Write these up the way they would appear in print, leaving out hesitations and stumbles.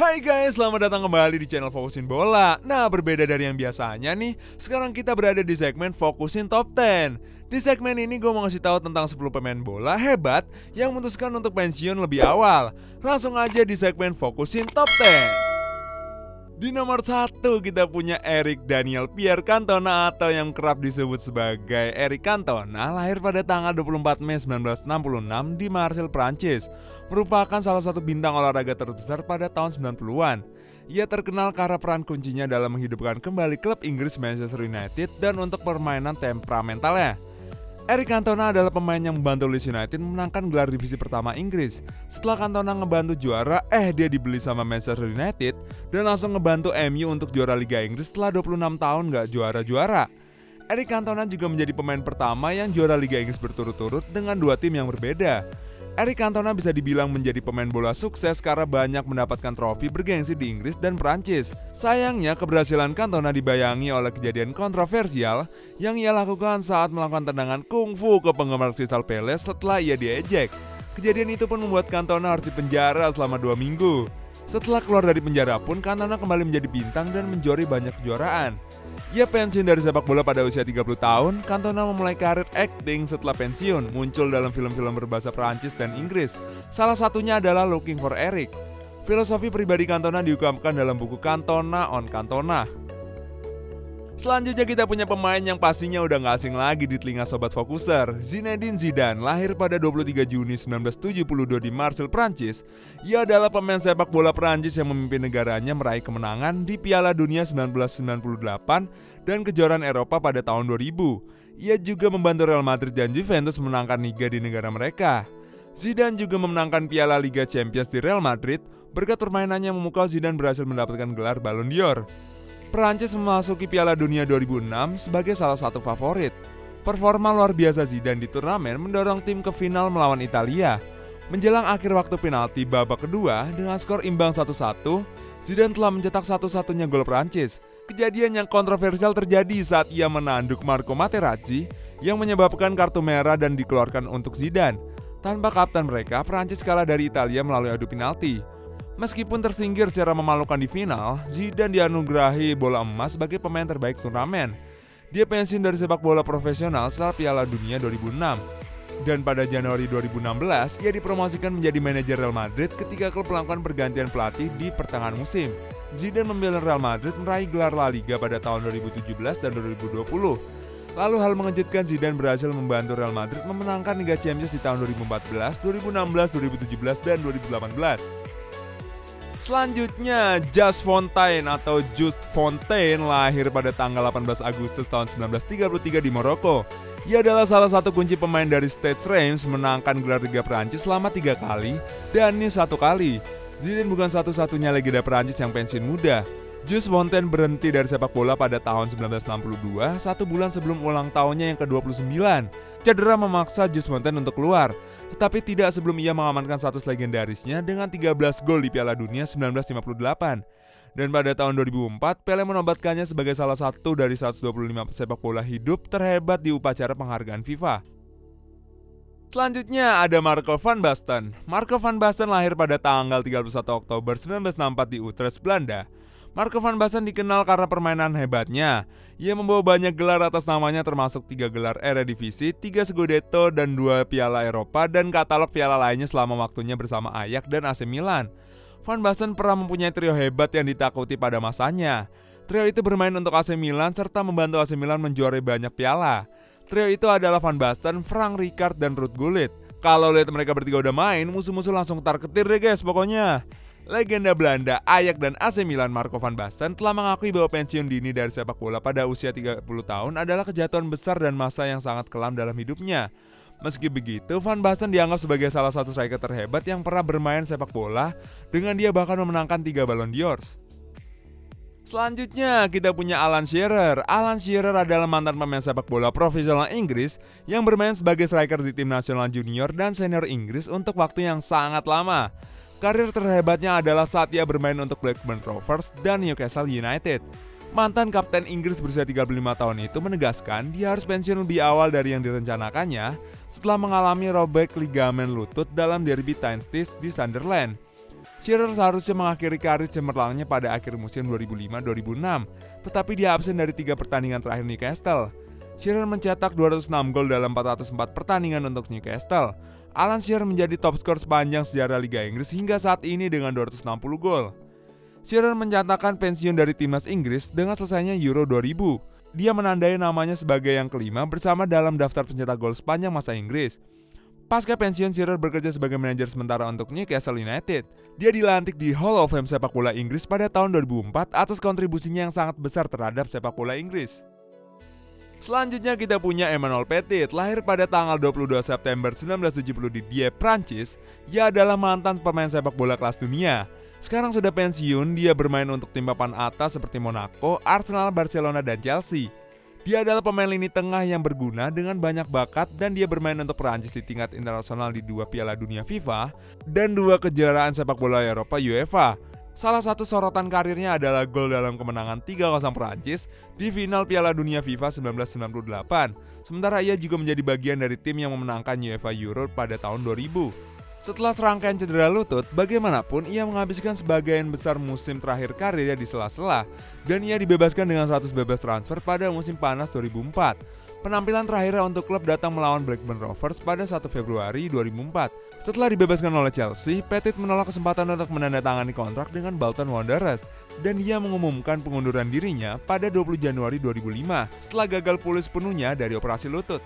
Hai guys, selamat datang kembali di channel Fokusin Bola. Nah, berbeda dari yang biasanya nih, sekarang kita berada di segmen Fokusin Top 10. Di segmen ini gue mau ngasih tahu tentang 10 pemain bola hebat yang memutuskan untuk pensiun lebih awal. Langsung aja di segmen Fokusin Top 10. Di nomor 1 kita punya Eric Daniel Pierre Cantona atau yang kerap disebut sebagai Eric Cantona, lahir pada tanggal 24 Mei 1966 di Marseille, Prancis. Merupakan salah satu bintang olahraga terbesar pada tahun 90-an. Ia terkenal karena peran kuncinya dalam menghidupkan kembali klub Inggris Manchester United dan untuk permainan temperamentalnya. Eric Cantona adalah pemain yang membantu Leeds United memenangkan gelar divisi pertama Inggris. Setelah Cantona ngebantu juara, dia dibeli sama Manchester United dan langsung ngebantu MU untuk juara Liga Inggris setelah 26 tahun gak juara-juara. Eric Cantona juga menjadi pemain pertama yang juara Liga Inggris berturut-turut dengan dua tim yang berbeda. Eric Cantona bisa dibilang menjadi pemain bola sukses karena banyak mendapatkan trofi bergengsi di Inggris dan Prancis. Sayangnya, keberhasilan Cantona dibayangi oleh kejadian kontroversial yang ia lakukan saat melakukan tendangan kungfu ke penggemar Crystal Palace setelah ia diejek. Kejadian itu pun membuat Cantona harus dipenjara selama 2 minggu. Setelah keluar dari penjara pun, Cantona kembali menjadi bintang dan menjuarai banyak kejuaraan. Ia pensiun dari sepak bola pada usia 30 tahun. Cantona memulai karir akting setelah pensiun, muncul dalam film-film berbahasa Prancis dan Inggris. Salah satunya adalah Looking for Eric. Filosofi pribadi Cantona diungkapkan dalam buku Cantona on Cantona. Selanjutnya kita punya pemain yang pastinya udah gak asing lagi di telinga Sobat Fokuser. Zinedine Zidane, lahir pada 23 Juni 1972 di Marseille, Prancis. Ia adalah pemain sepak bola Prancis yang memimpin negaranya meraih kemenangan di Piala Dunia 1998 dan kejuaraan Eropa pada tahun 2000. Ia juga membantu Real Madrid dan Juventus menangkan Liga di negara mereka. Zidane juga memenangkan Piala Liga Champions di Real Madrid. Berkat permainannya yang memukau, Zidane berhasil mendapatkan gelar Ballon d'Or. Perancis memasuki Piala Dunia 2006 sebagai salah satu favorit. Performa luar biasa Zidane di turnamen mendorong tim ke final melawan Italia. Menjelang akhir waktu penalti babak kedua dengan skor imbang 1-1, Zidane telah mencetak satu-satunya gol Perancis. Kejadian yang kontroversial terjadi saat ia menanduk Marco Materazzi yang menyebabkan kartu merah dan dikeluarkan untuk Zidane. Tanpa kapten mereka, Perancis kalah dari Italia melalui adu penalti. Meskipun tersingkir secara memalukan di final, Zidane dianugerahi bola emas sebagai pemain terbaik turnamen. Dia pensiun dari sepak bola profesional setelah Piala Dunia 2006. Dan pada Januari 2016, ia dipromosikan menjadi manajer Real Madrid ketika klub melakukan pergantian pelatih di pertengahan musim. Zidane membela Real Madrid meraih gelar La Liga pada tahun 2017 dan 2020. Lalu hal mengejutkan, Zidane berhasil membantu Real Madrid memenangkan Liga Champions di tahun 2014, 2016, 2017, dan 2018. Selanjutnya, Just Fontaine atau Just Fontaine lahir pada tanggal 18 Agustus tahun 1933 di Maroko. Ia adalah salah satu kunci pemain dari Stade Reims menangkan gelar Liga Prancis selama 3 kali dan Nice 1 kali. Zidane bukan satu-satunya legenda Prancis yang pensiun muda. Just Fontaine berhenti dari sepak bola pada tahun 1962, 1 bulan sebelum ulang tahunnya yang ke-29. Cedera memaksa Just Fontaine untuk keluar, tetapi tidak sebelum ia mengamankan status legendarisnya dengan 13 gol di Piala Dunia 1958. Dan pada tahun 2004, Pele menobatkannya sebagai salah satu dari 125 sepak bola hidup terhebat di upacara penghargaan FIFA. Selanjutnya ada Marco van Basten. Marco van Basten lahir pada tanggal 31 Oktober 1964 di Utrecht, Belanda. Marco van Basten dikenal karena permainan hebatnya. Ia membawa banyak gelar atas namanya termasuk 3 gelar Eredivisie, 3 Scudetto, dan 2 Piala Eropa dan katalog piala lainnya selama waktunya bersama Ajax dan AC Milan. Van Basten pernah mempunyai trio hebat yang ditakuti pada masanya. Trio itu bermain untuk AC Milan serta membantu AC Milan menjuarai banyak piala. Trio itu adalah Van Basten, Frank Rijkaard, dan Ruud Gullit. Kalau lihat mereka bertiga udah main, musuh-musuh langsung tar-ketir deh guys pokoknya. Legenda Belanda, Ajax dan AC Milan Marco van Basten telah mengakui bahwa pensiun dini dari sepak bola pada usia 30 tahun adalah kejatuhan besar dan masa yang sangat kelam dalam hidupnya. Meski begitu, Van Basten dianggap sebagai salah satu striker terhebat yang pernah bermain sepak bola, dengan dia bahkan memenangkan 3 Ballon d'Or. Selanjutnya kita punya Alan Shearer. Alan Shearer adalah mantan pemain sepak bola profesional Inggris yang bermain sebagai striker di tim nasional junior dan senior Inggris untuk waktu yang sangat lama. Karir terhebatnya adalah saat ia bermain untuk Blackburn Rovers dan Newcastle United. Mantan kapten Inggris berusia 35 tahun itu menegaskan dia harus pensiun lebih awal dari yang direncanakannya setelah mengalami robek ligamen lutut dalam derby Tyneside di Sunderland. Shearer seharusnya mengakhiri karir cemerlangnya pada akhir musim 2005-2006, tetapi dia absen dari 3 pertandingan terakhir Newcastle. Shearer mencetak 206 gol dalam 404 pertandingan untuk Newcastle. Alan Shearer menjadi top skor sepanjang sejarah Liga Inggris hingga saat ini dengan 260 gol. Shearer menyatakan pensiun dari timnas Inggris dengan selesainya Euro 2000. Dia menandai namanya sebagai yang kelima bersama dalam daftar pencetak gol sepanjang masa Inggris. Pasca pensiun, Shearer bekerja sebagai manajer sementara untuk Newcastle United. Dia dilantik di Hall of Fame sepak bola Inggris pada tahun 2004 atas kontribusinya yang sangat besar terhadap sepak bola Inggris. Selanjutnya kita punya Emmanuel Petit, lahir pada tanggal 22 September 1970 di Dieppe, Prancis. Ia adalah mantan pemain sepak bola kelas dunia. Sekarang sudah pensiun, dia bermain untuk tim papan atas seperti Monaco, Arsenal, Barcelona, dan Chelsea. Dia adalah pemain lini tengah yang berguna dengan banyak bakat dan dia bermain untuk Perancis di tingkat internasional di 2 Piala Dunia FIFA dan 2 kejuaraan sepak bola Eropa UEFA. Salah satu sorotan karirnya adalah gol dalam kemenangan 3-0 Perancis di final Piala Dunia FIFA 1998. Sementara ia juga menjadi bagian dari tim yang memenangkan UEFA Euro pada tahun 2000. Setelah serangkaian cedera lutut, bagaimanapun ia menghabiskan sebagian besar musim terakhir karirnya di sela-sela dan ia dibebaskan dengan status bebas transfer pada musim panas 2004. Penampilan terakhirnya untuk klub datang melawan Blackburn Rovers pada 1 Februari 2004. Setelah dibebaskan oleh Chelsea, Petit menolak kesempatan untuk menandatangani kontrak dengan Bolton Wanderers dan dia mengumumkan pengunduran dirinya pada 20 Januari 2005 setelah gagal pulih sepenuhnya dari operasi lutut.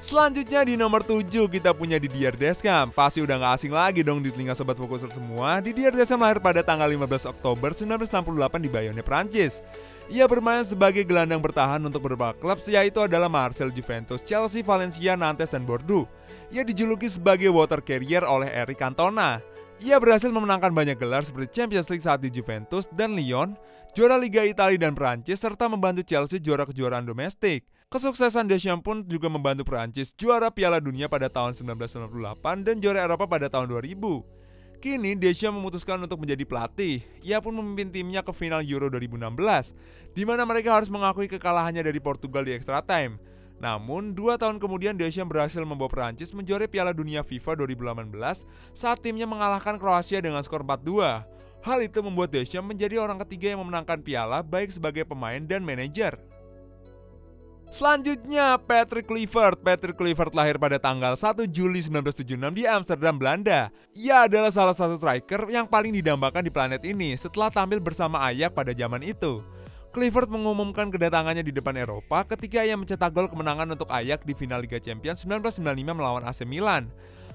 Selanjutnya di nomor 7 kita punya Didier Deschamps. Pasti udah gak asing lagi dong di telinga sobat Fokuser semua. Didier Deschamps lahir pada tanggal 15 Oktober 1968 di Bayonne, Prancis. Ia bermain sebagai gelandang bertahan untuk beberapa klub yaitu adalah Marseille, Juventus, Chelsea, Valencia, Nantes, dan Bordeaux. Ia dijuluki sebagai water carrier oleh Eric Cantona. Ia berhasil memenangkan banyak gelar seperti Champions League saat di Juventus dan Lyon, juara Liga Italia dan Prancis, serta membantu Chelsea juara kejuaraan domestik. Kesuksesan Deschamps pun juga membantu Prancis juara Piala Dunia pada tahun 1998 dan juara Eropa pada tahun 2000. Kini Deschamps memutuskan untuk menjadi pelatih. Ia pun memimpin timnya ke final Euro 2016, di mana mereka harus mengakui kekalahannya dari Portugal di extra time. Namun, 2 tahun kemudian Deschamps berhasil membawa Prancis menjuarai Piala Dunia FIFA 2018 saat timnya mengalahkan Kroasia dengan skor 4-2. Hal itu membuat Deschamps menjadi orang ketiga yang memenangkan piala baik sebagai pemain dan manajer. Selanjutnya, Patrick Kluivert. Patrick Kluivert lahir pada tanggal 1 Juli 1976 di Amsterdam, Belanda. Ia adalah salah satu striker yang paling didambakan di planet ini setelah tampil bersama Ajax pada zaman itu. Kluivert mengumumkan kedatangannya di depan Eropa ketika ia mencetak gol kemenangan untuk Ajax di final Liga Champions 1995 melawan AC Milan.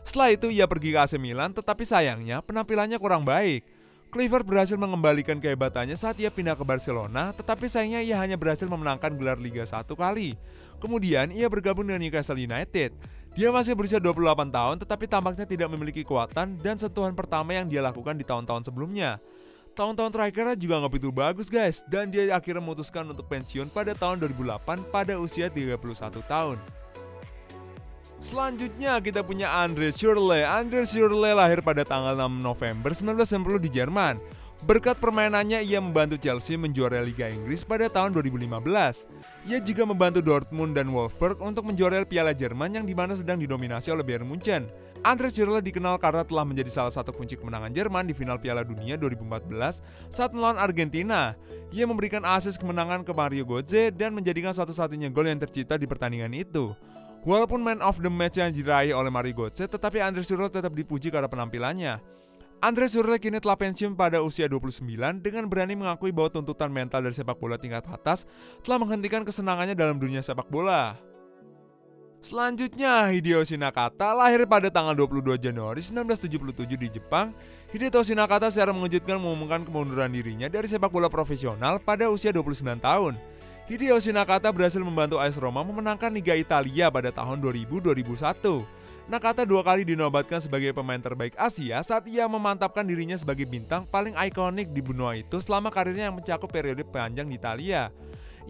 Setelah itu ia pergi ke AC Milan, tetapi sayangnya penampilannya kurang baik. Kluivert berhasil mengembalikan kehebatannya saat ia pindah ke Barcelona, tetapi sayangnya ia hanya berhasil memenangkan gelar Liga 1 kali. Kemudian ia bergabung dengan Newcastle United. Dia masih berusia 28 tahun tetapi tampaknya tidak memiliki kekuatan dan sentuhan pertama yang dia lakukan di tahun-tahun sebelumnya. Tahun-tahun terakhirnya juga gak begitu bagus guys, dan dia akhirnya memutuskan untuk pensiun pada tahun 2008 pada usia 31 tahun. Selanjutnya kita punya André Schürrle. André Schürrle lahir pada tanggal 6 November 1990 di Jerman. Berkat permainannya ia membantu Chelsea menjuarai Liga Inggris pada tahun 2015. Ia juga membantu Dortmund dan Wolfsburg untuk menjuarai Piala Jerman yang dimana sedang didominasi oleh Bayern Munchen. André Schürrle dikenal karena telah menjadi salah satu kunci kemenangan Jerman di final Piala Dunia 2014 saat melawan Argentina. Ia memberikan asis kemenangan ke Mario Götze dan menjadikan satu-satunya gol yang tercipta di pertandingan itu. Walaupun man of the match yang diraih oleh Mario Götze, tetapi André Schürrle tetap dipuji karena penampilannya. André Schürrle kini telah pensiun pada usia 29 dengan berani mengakui bahwa tuntutan mental dari sepak bola tingkat atas telah menghentikan kesenangannya dalam dunia sepak bola. Selanjutnya, Hideyoshi Nakata lahir pada tanggal 22 Januari 1977 di Jepang. Hideyoshi Nakata secara mengejutkan mengumumkan kemunduran dirinya dari sepak bola profesional pada usia 29 tahun. Hideyoshi Nakata berhasil membantu AS Roma memenangkan Liga Italia pada tahun 2000-2001. Nakata 2 kali dinobatkan sebagai pemain terbaik Asia saat ia memantapkan dirinya sebagai bintang paling ikonik di benua itu selama karirnya yang mencakup periode panjang di Italia.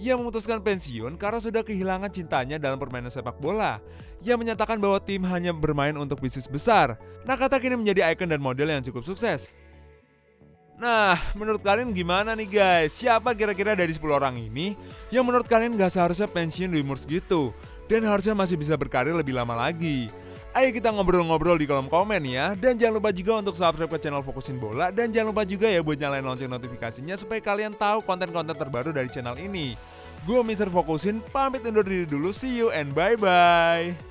Ia memutuskan pensiun karena sudah kehilangan cintanya dalam permainan sepak bola. Ia menyatakan bahwa tim hanya bermain untuk bisnis besar. Nakata kini menjadi ikon dan model yang cukup sukses. Nah, menurut kalian gimana nih guys? Siapa kira-kira dari 10 orang ini yang menurut kalian gak seharusnya pensiun di umur segitu dan harusnya masih bisa berkarir lebih lama lagi? Ayo kita ngobrol-ngobrol di kolom komen ya. Dan jangan lupa juga untuk subscribe ke channel Fokusin Bola. Dan jangan lupa juga ya buat nyalain lonceng notifikasinya supaya kalian tahu konten-konten terbaru dari channel ini. Gue Mr. Fokusin, pamit undur diri dulu. See you and bye-bye.